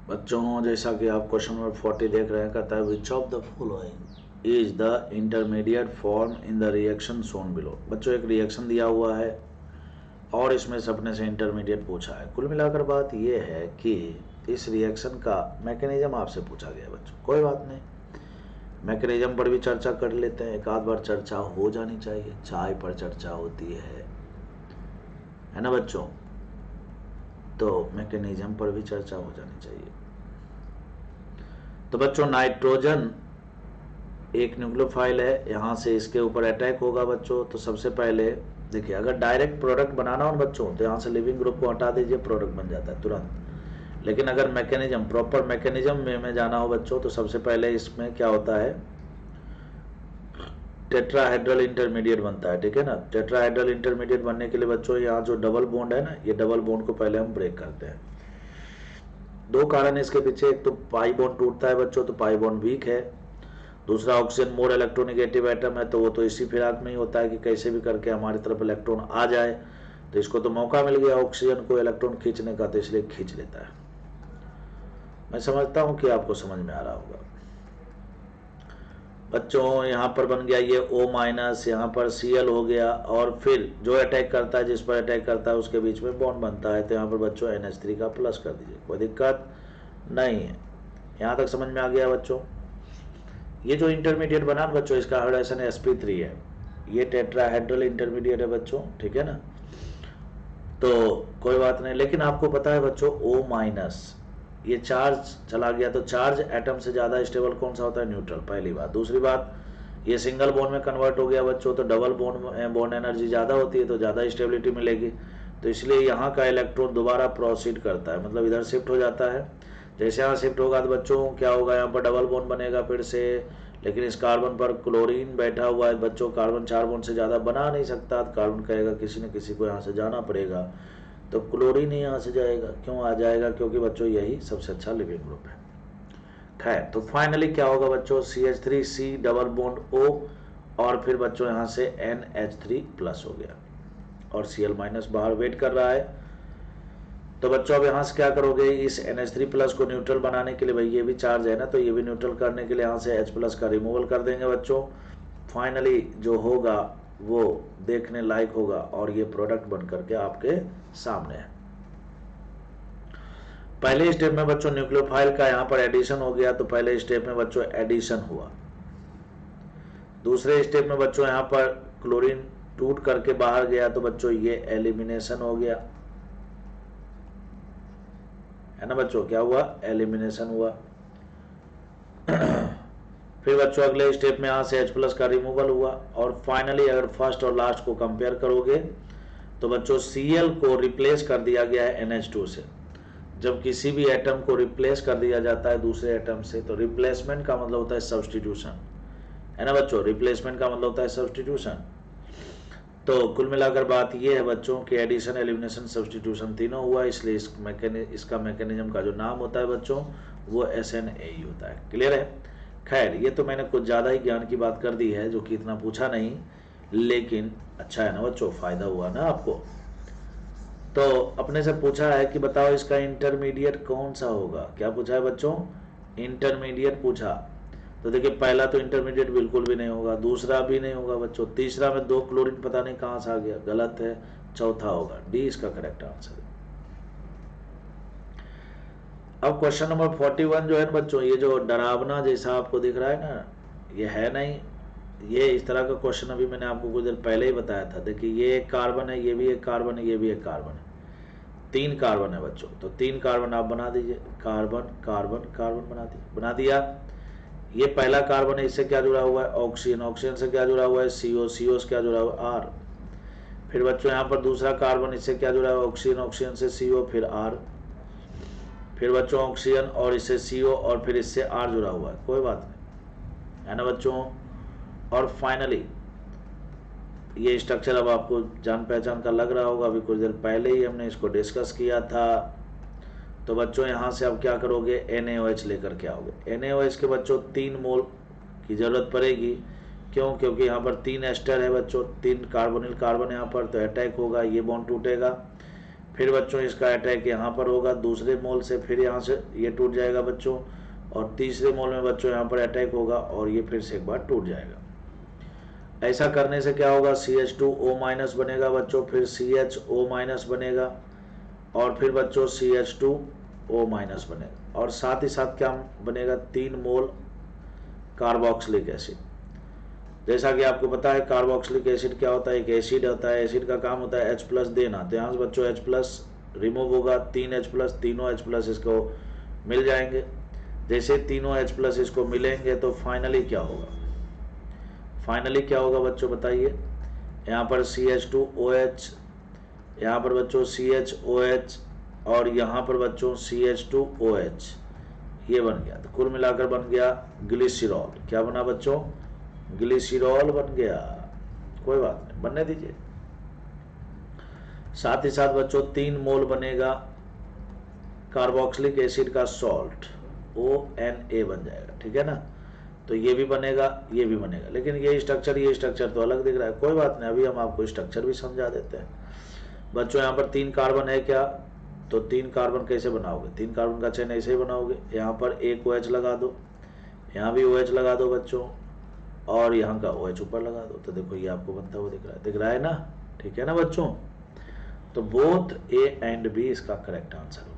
बच्चों जैसा कि आप क्वेश्चन नंबर 40 देख रहे हैं, कहता है which of the following is the intermediate form in the reaction shown below. बच्चों एक रिएक्शन दिया हुआ है और इसमें सपने से इंटरमीडिएट पूछा है। कुल मिलाकर बात यह है कि इस रिएक्शन का मैकेनिज्म आपसे पूछा गया बच्चों। कोई बात नहीं, मैकेनिज्म पर भी चर्चा कर लेते हैं। एक आध बार चर्चा हो जानी चाहिए, चाय पर चर्चा होती है ना बच्चों, तो मैकेनिज्म पर भी चर्चा हो जानी चाहिए। तो बच्चों नाइट्रोजन एक न्यूक्लियोफाइल है, यहां से इसके ऊपर अटैक होगा बच्चों। तो सबसे पहले देखिए, अगर डायरेक्ट प्रोडक्ट बनाना हो बच्चों तो यहां से लिविंग ग्रुप को हटा दीजिए, प्रोडक्ट बन जाता है तुरंत। लेकिन अगर मैकेनिज्म प्रॉपर मैकेनिज्म में जाना हो बच्चों तो सबसे पहले इसमें क्या होता है, टेट्राहेड्रल इंटरमीडिएट बनता है। ठीक है ना, टेट्राहेड्रल इंटरमीडिएट बनने के लिए बच्चों यहाँ जो डबल बॉन्ड है ना, ये डबल बॉन्ड को पहले हम ब्रेक करते हैं। दो कारण है इसके पीछे, एक तो पाई बॉन्ड टूटता है बच्चों, तो पाई बॉन्ड वीक है। दूसरा ऑक्सीजन मोर इलेक्ट्रोनेगेटिव एटम है, तो वो तो इसी फिराक में ही होता है कि कैसे भी करके हमारी तरफ इलेक्ट्रॉन आ जाए। तो इसको तो मौका मिल गया ऑक्सीजन को इलेक्ट्रॉन खींचने का, तो इसलिए खींच लेता है। मैं समझता हूं कि आपको समझ में आ रहा होगा बच्चों। यहाँ पर बन गया ये O माइनस, यहाँ पर Cl हो गया, और फिर जो अटैक करता है, जिस पर अटैक करता है उसके बीच में बॉन्ड बनता है। तो यहाँ पर बच्चों NH3 का प्लस कर दीजिए, कोई दिक्कत नहीं है। यहाँ तक समझ में आ गया बच्चों। ये जो इंटरमीडिएट बना बच्चों, इसका हाइड्रोजन sp3 है, ये टेट्राहेड्रल इंटरमीडिएट है बच्चों। ठीक है ना, तो कोई बात नहीं। लेकिन आपको पता है बच्चों O माइनस, ये चार्ज चला गया, तो चार्ज एटम से ज्यादा स्टेबल कौन सा होता है, न्यूट्रल, पहली बात। दूसरी बात, ये सिंगल बॉन्ड में कन्वर्ट हो गया बच्चों, तो डबल बॉन्ड एनर्जी ज्यादा होती है, तो ज्यादा स्टेबिलिटी मिलेगी। तो इसलिए यहाँ का इलेक्ट्रॉन दोबारा प्रोसीड करता है, मतलब इधर शिफ्ट हो जाता है। जैसे यहाँ शिफ्ट होगा तो बच्चों क्या होगा, यहाँ पर डबल बॉन्ड बनेगा फिर से। लेकिन इस कार्बन पर क्लोरीन बैठा हुआ है बच्चों, कार्बन 4 बॉन्ड से ज्यादा बना नहीं सकता, तो कार्बन कहेगा किसी न किसी को यहाँ से जाना पड़ेगा। तो क्लोरीन ही यहाँ से जाएगा। क्यों आ जाएगा, क्योंकि बच्चों यही सबसे अच्छा लिविंग ग्रुप है। खैर, तो फाइनली क्या होगा बच्चों, CH3C डबल बॉन्ड O, और फिर बच्चों यहाँ से NH3 प्लस हो गया, और Cl माइनस बाहर वेट कर रहा है। तो बच्चों अब यहाँ से क्या करोगे, इस NH3 प्लस को न्यूट्रल बनाने के लिए, भाई ये भी चार्ज है ना, तो ये भी न्यूट्रल करने के लिए यहाँ से H प्लस का रिमूवल कर देंगे बच्चों। फाइनली जो होगा वो देखने लायक होगा, और ये प्रोडक्ट बन करके आपके सामने है। पहले स्टेप में बच्चों न्यूक्लियोफाइल का यहाँ पर एडिशन हो गया, तो पहले स्टेप में बच्चों एडिशन हुआ। दूसरे स्टेप में बच्चों यहाँ पर क्लोरीन टूट करके बाहर गया, तो बच्चों ये एलिमिनेशन हो गया, है ना बच्चों। क्या हुआ, एलिमिनेशन हुआ। फिर बच्चों अगले स्टेप में यहाँ से H प्लस का रिमूवल हुआ, और फाइनली अगर फर्स्ट और लास्ट को कंपेयर करोगे तो बच्चों Cl को रिप्लेस कर दिया गया है NH2 से। जब किसी भी एटम को रिप्लेस कर दिया जाता है दूसरे एटम से, तो रिप्लेसमेंट का मतलब होता है सब्स्टिट्यूशन, है ना बच्चों। रिप्लेसमेंट का मतलब होता है सब्स्टिट्यूशन। तो कुल मिलाकर बात यह है बच्चों कि एडिशन, एलिमिनेशन, सब्स्टिट्यूशन तीनों हुआ, इसलिए इसका मैकेनिज्म का जो नाम होता है बच्चों वो SNAE होता है। क्लियर है। खैर, ये तो मैंने कुछ ज़्यादा ही ज्ञान की बात कर दी है, जो कि इतना पूछा नहीं, लेकिन अच्छा है ना बच्चों, फायदा हुआ ना आपको। तो अपने से पूछा है कि बताओ इसका इंटरमीडिएट कौन सा होगा। क्या पूछा है बच्चों, इंटरमीडिएट पूछा। तो देखिए, पहला तो इंटरमीडिएट बिल्कुल भी नहीं होगा, दूसरा भी नहीं होगा बच्चों, तीसरा में 2 क्लोरीन पता नहीं कहां से आ गया, गलत है। चौथा होगा, डी इसका करेक्ट आंसर है। अब क्वेश्चन नंबर 41 जो है ना बच्चों, ये जो डरावना जैसा आपको दिख रहा है ना, ये है नहीं। ये इस तरह का क्वेश्चन अभी मैंने आपको कुछ देर पहले ही बताया था। देखिए, ये एक कार्बन है, ये भी एक कार्बन है, ये भी एक कार्बन है, 3 कार्बन है बच्चों। तो 3 कार्बन आप बना दीजिए, कार्बन कार्बन कार्बन बना दिया। ये पहला कार्बन है, इससे क्या जुड़ा हुआ है, ऑक्सीजन, ऑक्सीजन से क्या जुड़ा हुआ है, CO, CO से क्या जुड़ा हुआ है, R। फिर बच्चों यहाँ पर दूसरा कार्बन, इससे क्या जुड़ा हुआ है, ऑक्सीजन, ऑक्सीजन से CO, फिर R। फिर बच्चों ऑक्सीजन और इससे CO, और फिर इससे R जुड़ा हुआ है, कोई बात नहीं, है ना बच्चों। और फाइनली ये स्ट्रक्चर अब आपको जान पहचान का लग रहा होगा, अभी कुछ देर पहले ही हमने इसको डिस्कस किया था। तो बच्चों यहाँ से अब क्या करोगे, NaOH लेकर के आओगे। NaOH के बच्चों 3 मोल की जरूरत पड़ेगी। क्यों, क्योंकि यहाँ पर 3 एस्टर है बच्चों, 3 कार्बोनिल कार्बन यहाँ पर, तो अटैक होगा, ये बॉन्ड टूटेगा, फिर बच्चों इसका अटैक यहाँ पर होगा दूसरे मोल से, फिर यहाँ से ये टूट जाएगा बच्चों, और तीसरे मोल में बच्चों यहाँ पर अटैक होगा और ये फिर से एक बार टूट जाएगा। ऐसा करने से क्या होगा, CH2O- बनेगा बच्चों, फिर CHO- बनेगा, और फिर बच्चों CH2O- बनेगा, और साथ ही साथ क्या बनेगा, 3 मोल कार्बोक्सिलिक एसिड। जैसा कि आपको पता है कार्बोक्सिलिक एसिड क्या होता है, एक एसिड होता है, एसिड का काम होता है H+ देना, तो यहाँ से बच्चों H+ रिमूव होगा, 3H+, तीनों H+ इसको मिल जाएंगे। जैसे तीनों H+ इसको मिलेंगे तो फाइनली क्या होगा, फाइनली क्या होगा बच्चों बताइए, यहाँ पर CH2OH, यहाँ पर बच्चों CHOH, और यहाँ पर बच्चों CH2OH, ये बन गया। तो कुल मिलाकर बन गया ग्लिसरॉल। क्या बना बच्चों, ग्लिसरॉल बन गया। कोई बात नहीं, बनने दीजिए। साथ ही साथ बच्चों 3 मोल बनेगा कार्बोक्सिलिक एसिड का सॉल्ट, ONA बन जाएगा, ठीक है ना। तो ये भी बनेगा, ये भी बनेगा, लेकिन ये स्ट्रक्चर तो अलग दिख रहा है। कोई बात नहीं, अभी हम आपको स्ट्रक्चर भी समझा देते हैं बच्चों। यहाँ पर 3 कार्बन है क्या, तो 3 कार्बन कैसे बनाओगे, 3 कार्बन का चेन ऐसे ही बनाओगे। यहाँ पर एक OH लगा दो, यहाँ भी OH लगा दो बच्चों, और यहाँ का OH ऊपर लगा दो, तो देखो ये आपको बनता हुआ दिख रहा है ना, ठीक है ना बच्चों। तो बोथ A एंड B इसका करेक्ट आंसर होगा।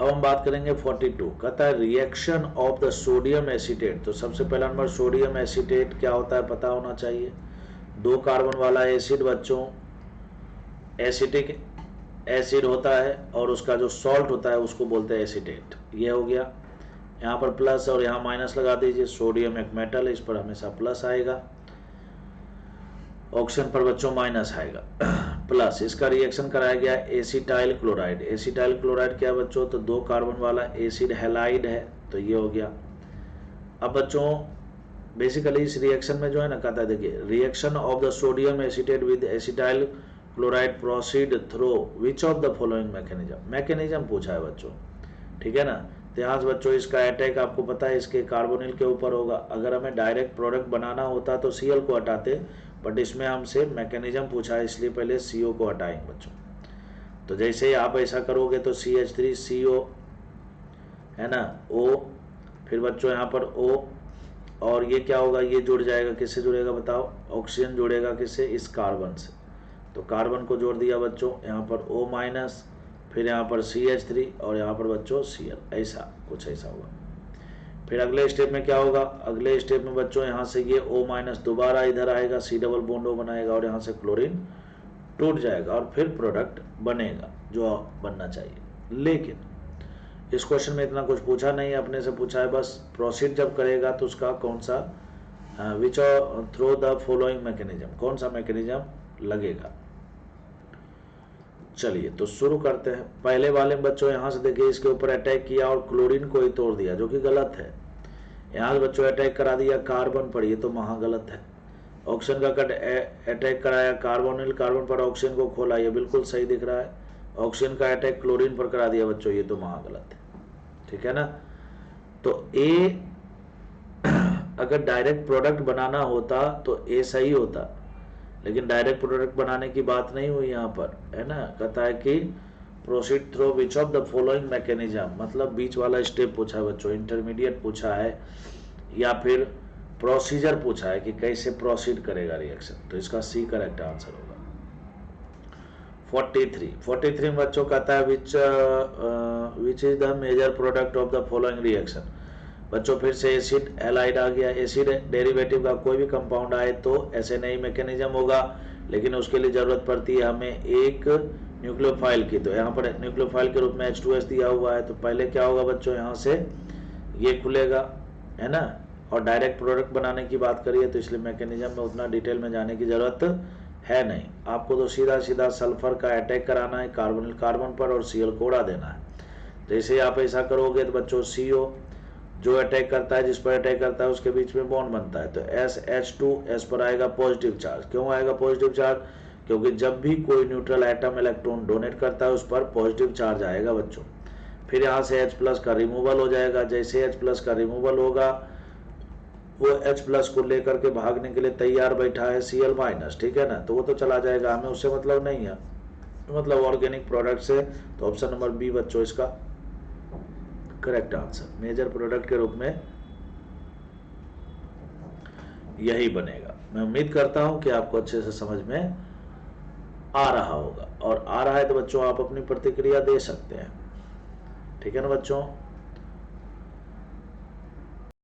अब हम बात करेंगे 42, कहता है reaction of the sodium acetate. तो सबसे पहला नंबर सोडियम एसीटेट क्या होता है पता होना चाहिए। 2 कार्बन वाला एसिड बच्चों, एसिटिक एसिड होता है, और उसका जो सॉल्ट होता है उसको बोलते हैं एसीटेट। ये हो गया, यहाँ पर प्लस और यहाँ माइनस लगा दीजिए। सोडियम एक मेटल है, इस पर हमेशा प्लस आएगा, ऑक्सीजन पर बच्चों माइनस आएगा प्लस। इसका रिएक्शन कराया गया एसिटाइल क्लोराइड। एसिटाइल क्लोराइड क्या बच्चों, तो 2 कार्बन वाला एसिड हैलाइड है, तो ये हो गया। अब बच्चों बेसिकली इस रिएक्शन में जो है ना, कहता है देखिए reaction of the sodium acetate with acetyl chloride proceed through which of the following mechanism पूछा है बच्चों, ठीक है ना। तो यहाँ बच्चों इसका अटैक आपको पता है इसके कार्बोनिल के ऊपर होगा। अगर हमें डायरेक्ट प्रोडक्ट बनाना होता तो Cl को हटाते, बट इसमें हमसे मैकेनिज्म पूछा है, इसलिए पहले CO को हटाएंगे बच्चों। तो जैसे ही आप ऐसा करोगे तो CH3CO है ना, O, फिर बच्चों यहाँ पर O, और ये क्या होगा, ये जुड़ जाएगा, किससे जुड़ेगा बताओ, ऑक्सीजन जुड़ेगा किससे, इस कार्बन से। तो कार्बन को जोड़ दिया बच्चों, यहाँ पर O-, फिर यहाँ पर CH3, और यहाँ पर बच्चों Cl, ऐसा कुछ ऐसा होगा। फिर अगले स्टेप में क्या होगा, अगले स्टेप में बच्चों यहाँ से ये O- दोबारा इधर आएगा, C डबल बॉन्ड O बनाएगा, और यहाँ से क्लोरीन टूट जाएगा, और फिर प्रोडक्ट बनेगा जो बनना चाहिए। लेकिन इस क्वेश्चन में इतना कुछ पूछा नहीं है, अपने से पूछा है बस प्रोसीड जब करेगा तो उसका कौन सा which through the following mechanism, कौन सा मैकेनिज्म लगेगा। चलिए तो शुरू करते हैं। पहले वाले बच्चों यहाँ से देखिए, इसके ऊपर अटैक किया और क्लोरीन को ही तोड़ दिया, जो कि गलत है। यहाँ से बच्चों अटैक करा दिया कार्बन पर, ये तो महा गलत है। ऑक्सीजन का कट अटैक कराया कार्बोनिल कार्बन पर, ऑक्सीजन को खोला, ये बिल्कुल सही दिख रहा है। ऑक्सीजन का अटैक क्लोरीन पर करा दिया बच्चों, ये तो महा गलत है, ठीक है ना। तो A अगर डायरेक्ट प्रोडक्ट बनाना होता तो A सही होता, लेकिन डायरेक्ट प्रोडक्ट बनाने की बात नहीं हुई यहाँ पर, है ना। कहता है कि proceed through which of the following mechanism, मतलब बीच वाला स्टेप पूछा है बच्चों, इंटरमीडिएट पूछा है या फिर प्रोसीजर पूछा है कि कैसे प्रोसीड करेगा रिएक्शन। तो इसका C करेक्ट आंसर होगा। 43 में बच्चों कहता है which is the major product of the following reaction. बच्चों फिर से एसिड हैलाइड आ गया। एसिड डेरिवेटिव का कोई भी कंपाउंड आए तो SNA मैकेनिज्म होगा, लेकिन उसके लिए जरूरत पड़ती है हमें एक न्यूक्लियोफाइल की। तो यहाँ पर न्यूक्लियोफाइल के रूप में H2S दिया हुआ है, तो पहले क्या होगा बच्चों, यहाँ से ये खुलेगा, है ना। और डायरेक्ट प्रोडक्ट बनाने की बात करिए तो इसलिए मैकेनिज्म में उतना डिटेल में जाने की जरूरत है नहीं। आपको तो सीधा सीधा सल्फर का अटैक कराना है कार्बोनिल कार्बन पर, और Cl को उड़ा देना है। जैसे आप ऐसा करोगे तो बच्चों CO जो अटैक करता है, जिस पर अटैक करता है उसके बीच में बॉन्ड बनता है, तो SH2S पर आएगा पॉजिटिव चार्ज। क्यों आएगा पॉजिटिव चार्ज, क्योंकि जब भी कोई न्यूट्रल एटम इलेक्ट्रॉन डोनेट करता है उस पर पॉजिटिव चार्ज आएगा बच्चों। फिर यहाँ से H+ का रिमूवल हो जाएगा। जैसे H+ का रिमूवल होगा वो H प्लस को लेकर के भागने के लिए तैयार बैठा है Cl माइनस, ठीक है ना, तो वो तो चला जाएगा, हमें उससे मतलब नहीं है, मतलब ऑर्गेनिक प्रोडक्ट से। तो ऑप्शन नंबर बी बच्चों इसका करेक्ट आंसर, मेजर प्रोडक्ट के रूप में यही बनेगा। मैं उम्मीद करता हूं कि आपको अच्छे से समझ में आ रहा होगा, और आ रहा है तो बच्चों आप अपनी प्रतिक्रिया दे सकते हैं, ठीक है ना बच्चों।